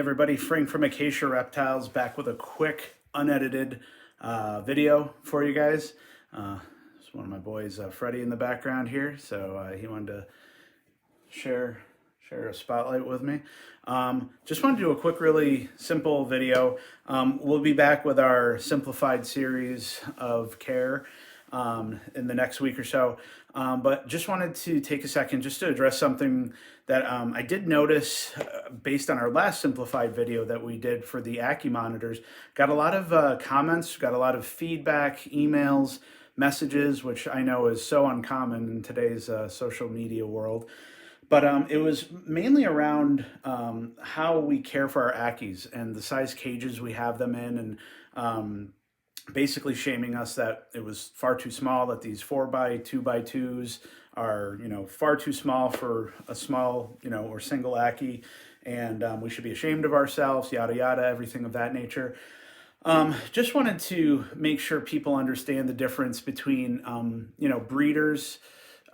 everybody, Frank from Acacia Reptiles back with a quick unedited video for you guys. It's one of my boys, Freddie, in the background here, so he wanted to share a spotlight with me. Just wanted to do a quick, really simple video. We'll be back with our simplified series of care in the next week or so. But just wanted to take a second just to address something that I did notice based on our last simplified video that we did for the AccuMonitors. Got a lot of comments, got a lot of feedback, emails, messages, which I know is so uncommon in today's social media world. But it was mainly around how we care for our Ackies and the size cages we have them in, and basically shaming us that it was far too small, that these 4x2x2s are, far too small for a small, or single Ackie, and we should be ashamed of ourselves, yada, yada, everything of that nature. Just wanted to make sure people understand the difference between, breeders,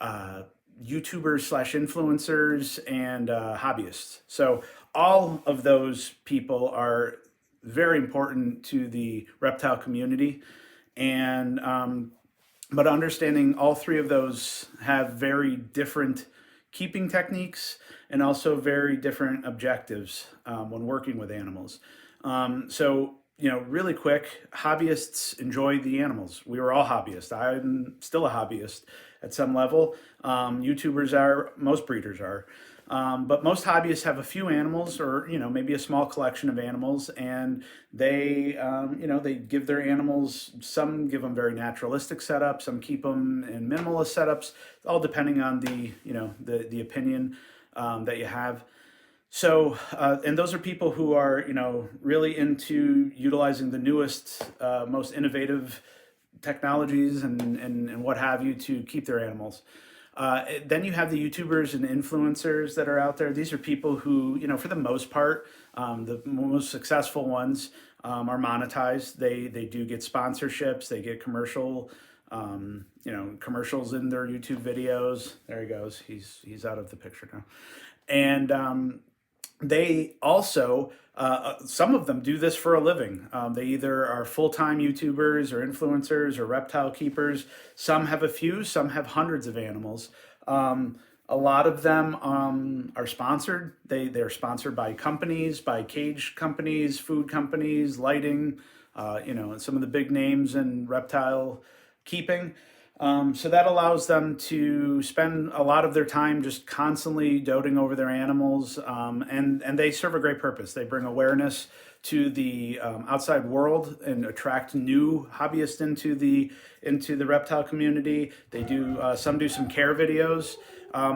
YouTubers slash influencers, and hobbyists. So all of those people are very important to the reptile community, and but understanding all three of those have very different keeping techniques and also very different objectives when working with animals. So really quick, hobbyists enjoy the animals. We were all hobbyists. I'm still a hobbyist at some level. YouTubers are, most breeders are. But most hobbyists have a few animals, or maybe a small collection of animals, and they they give their animals, some give them very naturalistic setups, some keep them in minimalist setups, all depending on the the opinion that you have. So and those are people who are really into utilizing the newest, most innovative technologies and what have you to keep their animals. Then you have the YouTubers and influencers that are out there. These are people who, for the most part, the most successful ones are monetized. They do get sponsorships. They get commercials in their YouTube videos. There he goes. He's out of the picture now. And they also, some of them do this for a living. They either are full-time YouTubers or influencers or reptile keepers. Some have a few, some have hundreds of animals. A lot of them are sponsored. They're sponsored by companies, by cage companies, food companies, lighting, some of the big names in reptile keeping. So that allows them to spend a lot of their time just constantly doting over their animals, and they serve a great purpose. They bring awareness to the outside world and attract new hobbyists into the reptile community. They do some do some care videos,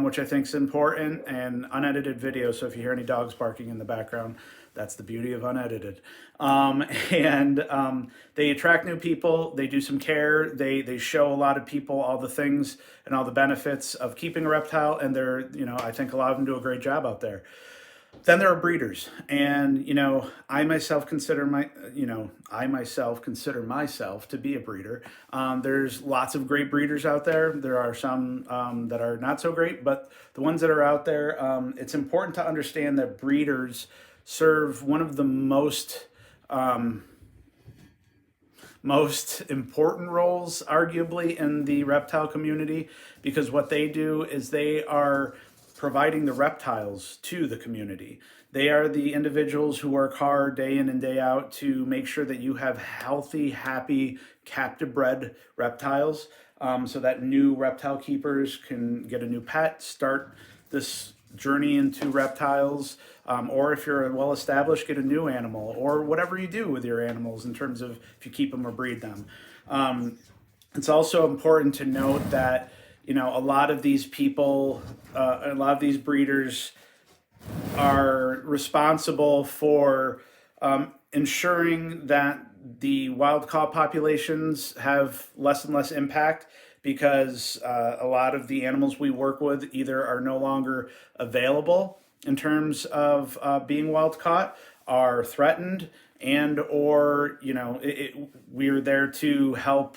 which I think is important, and unedited videos. So if you hear any dogs barking in the background, that's the beauty of unedited. They attract new people. They do some care. They show a lot of people all the things and all the benefits of keeping a reptile, and I think a lot of them do a great job out there. Then there are breeders, and I myself consider myself to be a breeder. There's lots of great breeders out there. There are some that are not so great, but the ones that are out there, it's important to understand that breeders serve one of the most important roles, arguably, in the reptile community, because what they do is they are providing the reptiles to the community. They are the individuals who work hard day in and day out to make sure that you have healthy, happy, captive bred reptiles, so that new reptile keepers can get a new pet, start this journey into reptiles, or if you're well established, get a new animal, or whatever you do with your animals in terms of if you keep them or breed them. It's also important to note that a lot of these people, a lot of these breeders are responsible for ensuring that the wild caught populations have less and less impact, because a lot of the animals we work with either are no longer available in terms of being wild caught, are threatened, and or we're there to help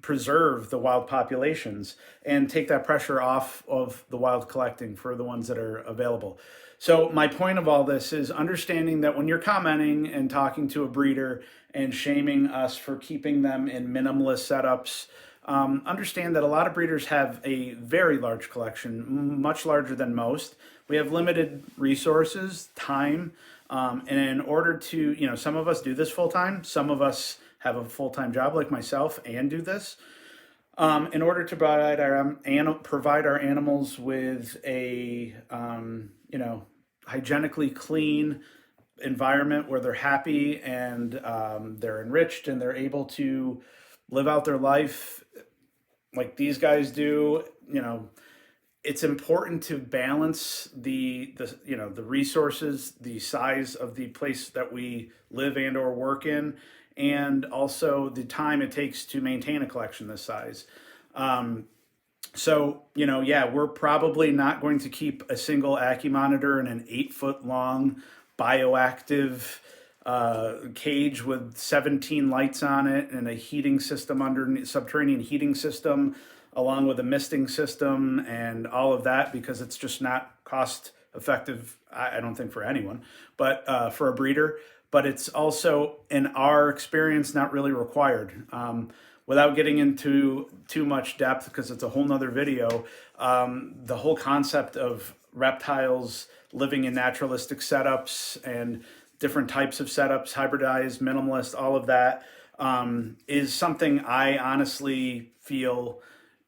preserve the wild populations and take that pressure off of the wild collecting for the ones that are available. So my point of all this is understanding that when you're commenting and talking to a breeder and shaming us for keeping them in minimalist setups, understand that a lot of breeders have a very large collection, much larger than most. We have limited resources, time, and in order to, some of us do this full time, some of us have a full time job like myself and do this. In order to provide our animals with a hygienically clean environment where they're happy and they're enriched and they're able to live out their life like these guys do, it's important to balance the resources, the size of the place that we live and or work in, and also the time it takes to maintain a collection this size. So, we're probably not going to keep a single Ackie monitor in an 8-foot long bioactive cage with 17 lights on it and a heating system underneath, subterranean heating system, along with a misting system and all of that, because it's just not cost effective, I don't think, for anyone, but for a breeder. But it's also, in our experience, not really required. Without getting into too much depth, because it's a whole nother video, the whole concept of reptiles living in naturalistic setups and different types of setups, hybridized, minimalist, all of that, is something I honestly feel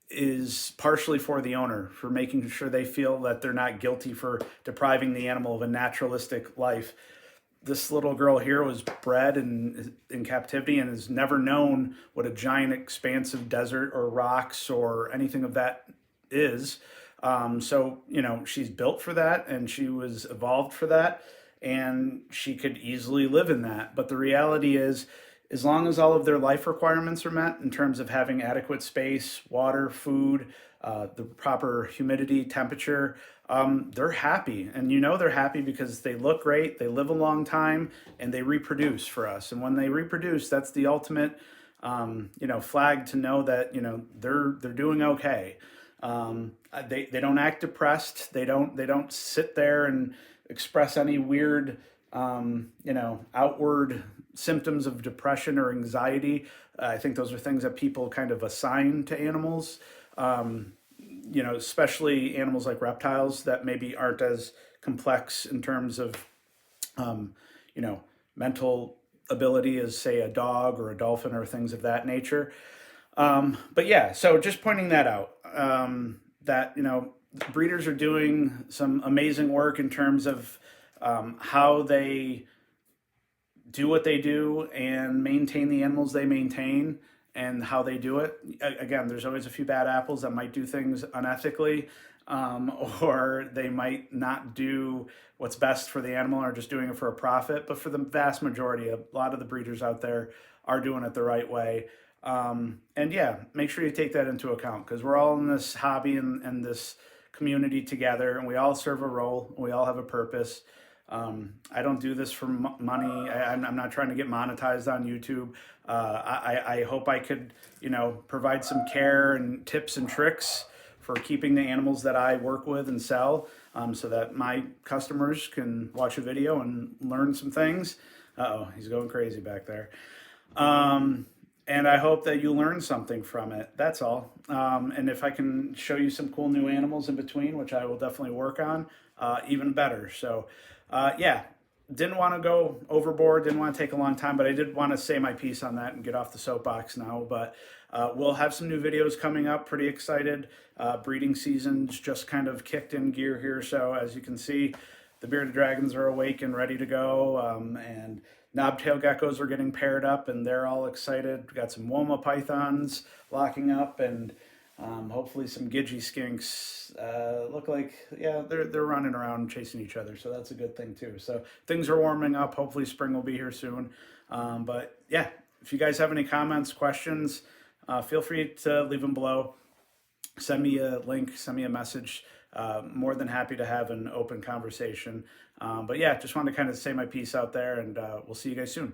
is partially for the owner, for making sure they feel that they're not guilty for depriving the animal of a naturalistic life. This little girl here was bred in captivity and has never known what a giant expansive desert or rocks or anything of that is. So, she's built for that and she was evolved for that, and she could easily live in that. But the reality is, as long as all of their life requirements are met in terms of having adequate space, water, food, the proper humidity, temperature, they're happy. And they're happy because they look great, they live a long time, and they reproduce for us. And when they reproduce, that's the ultimate, flag to know that, they're doing okay. They don't act depressed. They don't sit there and express any weird, outward symptoms of depression or anxiety. I think those are things that people kind of assign to animals, especially animals like reptiles that maybe aren't as complex in terms of, mental ability as, say, a dog or a dolphin or things of that nature. But yeah, so just pointing that out, that, breeders are doing some amazing work in terms of how they do what they do and maintain the animals they maintain and how they do it. Again, there's always a few bad apples that might do things unethically, or they might not do what's best for the animal or just doing it for a profit. But for the vast majority, a lot of the breeders out there are doing it the right way. And yeah, make sure you take that into account, because we're all in this hobby and this community together, and we all serve a role. We all have a purpose. I don't do this for money. I'm not trying to get monetized on YouTube. I hope I could, provide some care and tips and tricks for keeping the animals that I work with and sell, so that my customers can watch a video and learn some things. Uh-oh, he's going crazy back there. And I hope that you learn something from it. That's all. And if I can show you some cool new animals in between, which I will definitely work on, even better. So, yeah, didn't want to go overboard, didn't want to take a long time, but I did want to say my piece on that and get off the soapbox now. But we'll have some new videos coming up. Pretty excited. Breeding season's just kind of kicked in gear here. So as you can see, the bearded dragons are awake and ready to go. And knobtail geckos are getting paired up and they're all excited. We got some Woma pythons locking up, and hopefully some Gidgee skinks. Look like, yeah, they're running around chasing each other, so that's a good thing too. So things are warming up. Hopefully spring will be here soon. But yeah, if you guys have any comments, questions, feel free to leave them below. Send me a link, send me a message. More than happy to have an open conversation. But yeah, just wanted to kind of say my piece out there, and we'll see you guys soon.